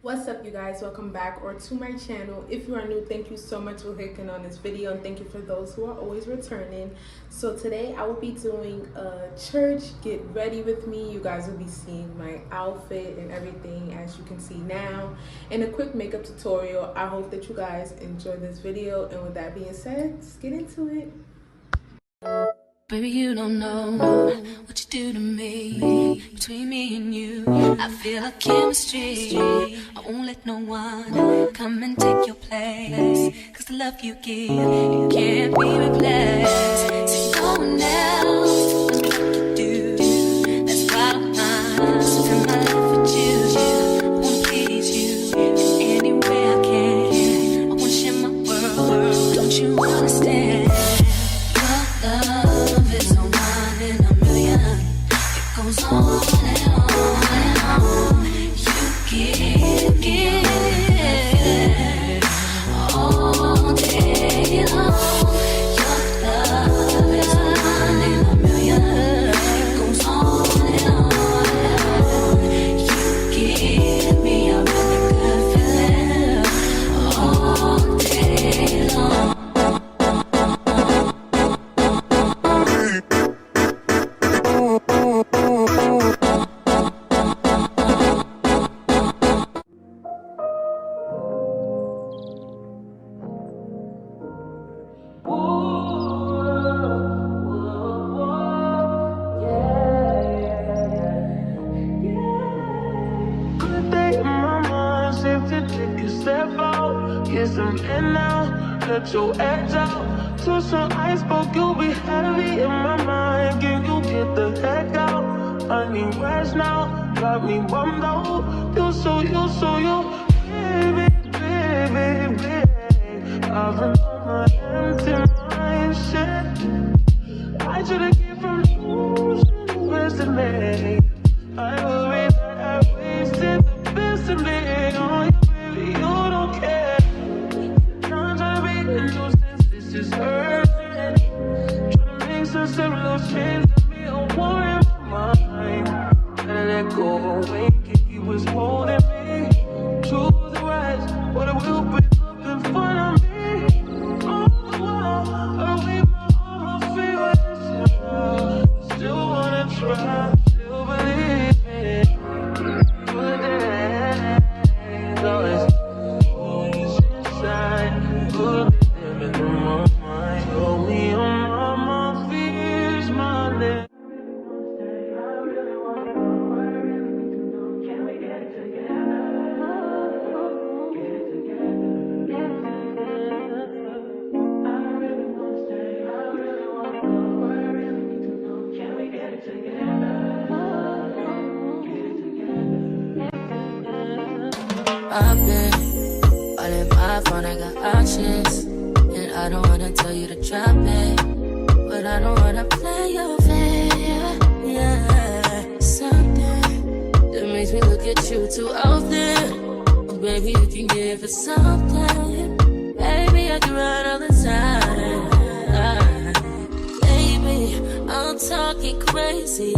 What's up, you guys? Welcome back or to my channel. If you are new, thank you so much for clicking on this video, and thank you for those who are always returning. So today I will be doing a church get ready with me. You guys will be seeing my outfit and everything, as you can see now, and a quick makeup tutorial. I hope that you guys enjoy this video, and with that being said, let's get into it. Baby, you don't know what you do to me. Between me and you, I feel a chemistry. I won't let no one come and take your place, 'cause the love you give, it can't be replaced. See, no one else does me like you do. That's why I'm not spend my life with you. I wanna please you in any way I can. I wanna share my world, don't you understand? Your love is a one in a million. It goes on and on and on. You give all day long. Your love is a one in a million. It goes on and on and on. You give me a really good feeling all day long. Get some air now, let your edge out. To some iceberg, you'll be heavy in my mind. Can you get the heck out? I need rest now, got me bummed out. You so baby, baby, baby. I've been on my empty mind, shit. I should've came from you, the best of me. I worry that I wasted the best of me on you, baby, you don't care. This is urgent. Trying to make some simple change. Got me a war in my mind. Gotta let go away. He was holding me to the right, but it will break up in front of me. On the wall, I leave all my favorites. Still wanna try, still believe in good days. Always inside, good. I've been all in my phone, I got options, and I don't wanna tell you to drop it, but I don't wanna play your fair. Yeah, something that makes me look at you too often. Oh, baby, you can give it something. Baby, I can run all the time. Baby, I'm talking crazy.